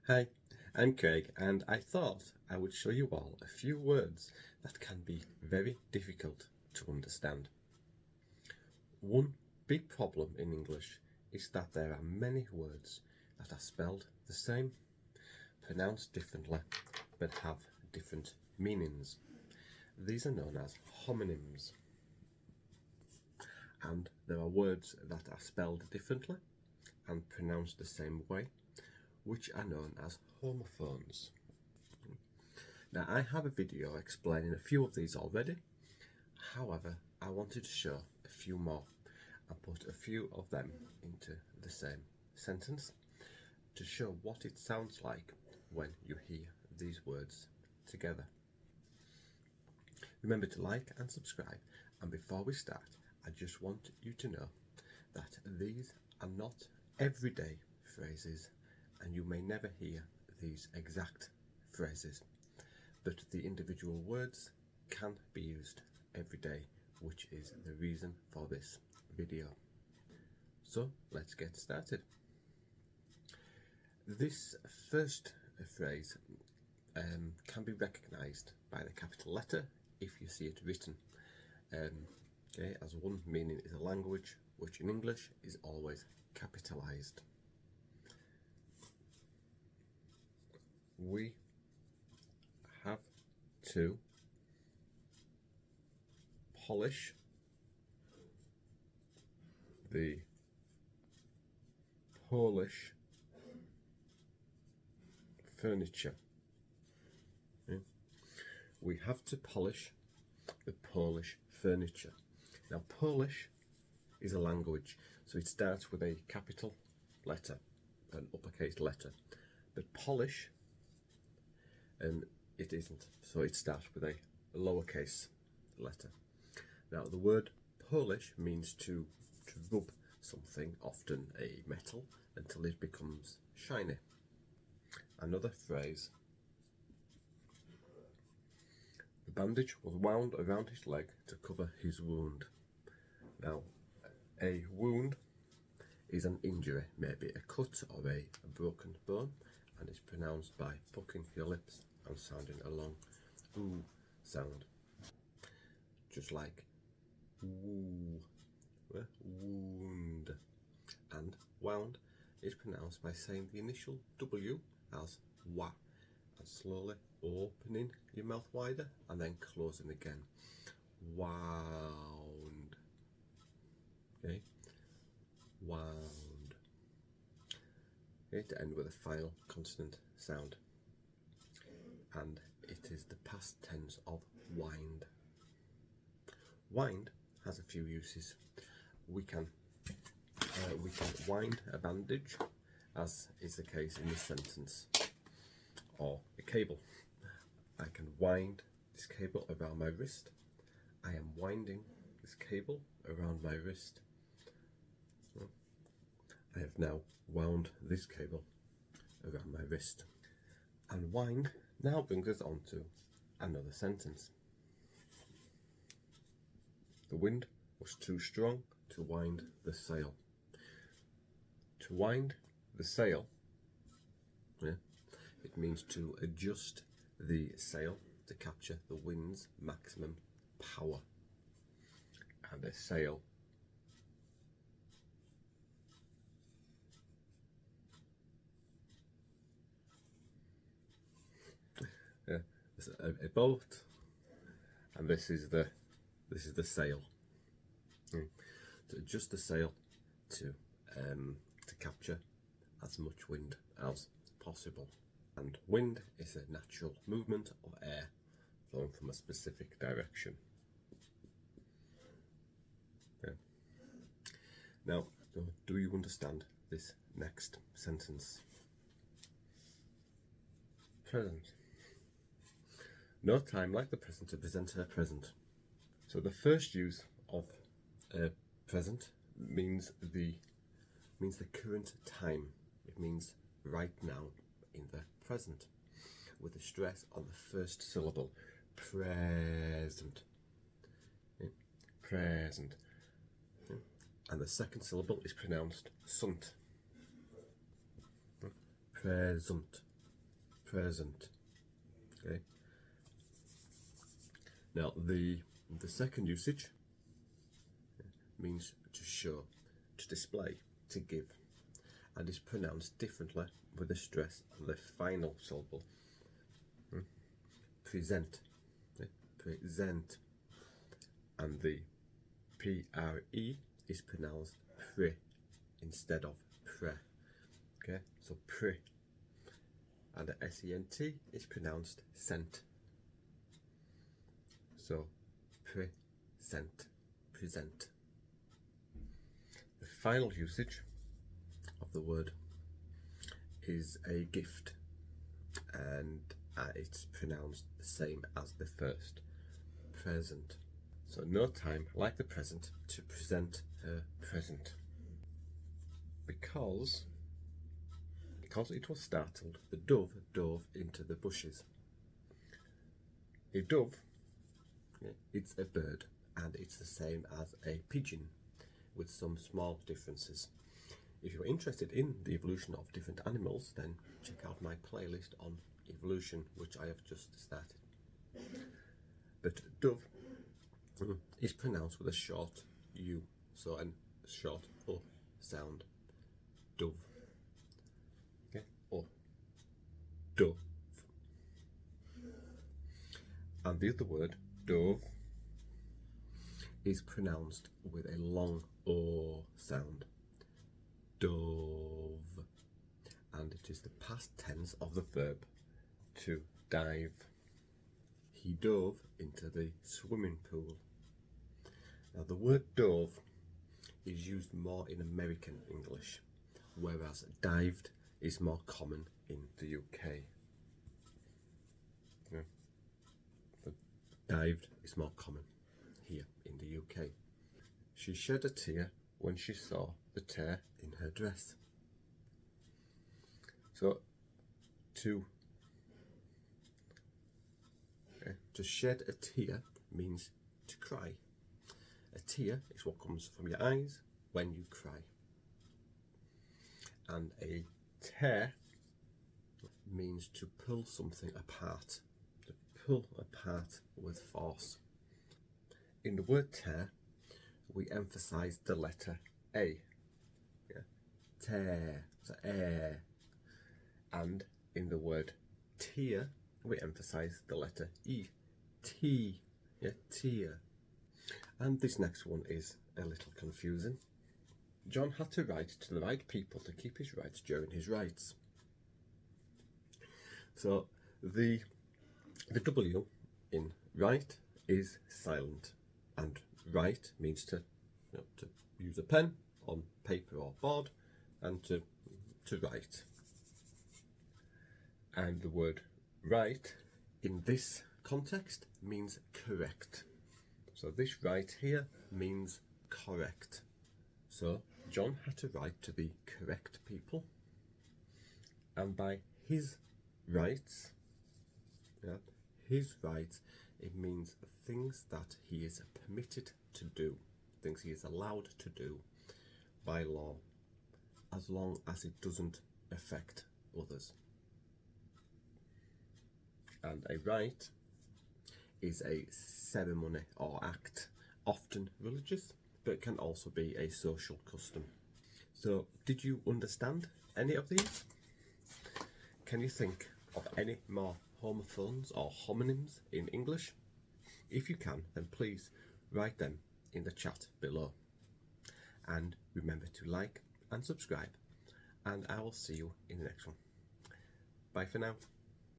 Hi, I'm Craig, and I thought I would show you all a few words that can be very difficult to understand. One big problem in English is that there are many words that are spelled the same, pronounced differently, but have different meanings. These are known as homonyms. And there are words that are spelled differently and pronounced the same way, which are known as homophones. Now, I have a video explaining a few of these already. However, I wanted to show a few more and put a few of them into the same sentence to show what it sounds like when you hear these words together. Remember to like and subscribe, and before we start, I just want you to know that these are not everyday phrases, and you may never hear these exact phrases, but the individual words can be used every day, which is the reason for this video. So let's get started. This first phrase can be recognised by the capital letter if you see it written. As one meaning is a language, which in English is always capitalised. We have to polish the Polish furniture. We have to polish the Polish furniture. Now, Polish is a language, so it starts with a capital letter, an uppercase letter. But Polish, it isn't, so it starts with a lowercase letter. Now, the word Polish means to rub something, often a metal, until it becomes shiny. Another phrase: the bandage was wound around his leg to cover his wound. Now, a wound is an injury, maybe a cut or a broken bone, and it's pronounced by pucking your lips and sounding a long ooh sound, just like woo, wound. And wound is pronounced by saying the initial W as wa, and slowly opening your mouth wider and then closing again. Wound. Okay, wound. Okay, to end with a final consonant sound. And it is the past tense of wind. Wind has a few uses. We can wind a bandage, as is the case in this sentence, or a cable. I can wind this cable around my wrist. I am winding this cable around my wrist. I have now wound this cable around my wrist. And wind now brings us on to another sentence. The wind was too strong to wind the sail. To wind the sail, it means to adjust the sail to capture the wind's maximum power. And a sail a boat, and this is the sail. To adjust the sail to capture as much wind as possible. And wind is a natural movement of air flowing from a specific direction. Now, do you understand this next sentence? Present. No time like the present to present her present. So the first use of present means the current time. It means right now, in the present, with a stress on the first syllable. Present. Present. And the second syllable is pronounced sunt. Present. present. Okay. Now the second usage means to show, to display, to give, and is pronounced differently with a stress on the final syllable. Present. Okay. Present. And the pre is pronounced pre instead of pre. Okay, so pre. And the sent is pronounced sent. So present, present. The final usage of the word is a gift, and it's pronounced the same as the first, present. So no time like the present to present her present. Because it was startled, the dove dove into the bushes. A dove, it's a bird, and it's the same as a pigeon, with some small differences. If you're interested in the evolution of different animals, then check out my playlist on evolution, which I have just started. But dove is pronounced with a short U, so a short O sound. Dove. Okay, or dove. And the other word, dove, is pronounced with a long O sound. Dove. And it is the past tense of the verb to dive. He dove into the swimming pool. Now the word dove is used more in American English, whereas dived is more common in the UK. Yeah. But dived is more common here in the UK. She shed a tear when she saw the tear in her dress. So to shed a tear means to cry. A tear is what comes from your eyes when you cry. And a tear means to pull something apart, to pull apart with force. In the word tear, we emphasize the letter A. Yeah? Tear, so air. And in the word tear, we emphasize the letter E. T, yeah, tear. And this next one is a little confusing. John had to write to the right people to keep his rights during his rights. So the W in right is silent, and write means to use a pen on paper or board and to write. And the word right in this context means correct. So this right here means correct. So John had to write to the correct people, and by his rights, it means things that he is permitted to do, things he is allowed to do by law, as long as it doesn't affect others. And a rite is a ceremony or act, often religious, but it can also be a social custom. So, did you understand any of these? Can you think of any more homophones or homonyms in English? If you can, then please write them in the chat below. And remember to like and subscribe, and I will see you in the next one. Bye for now.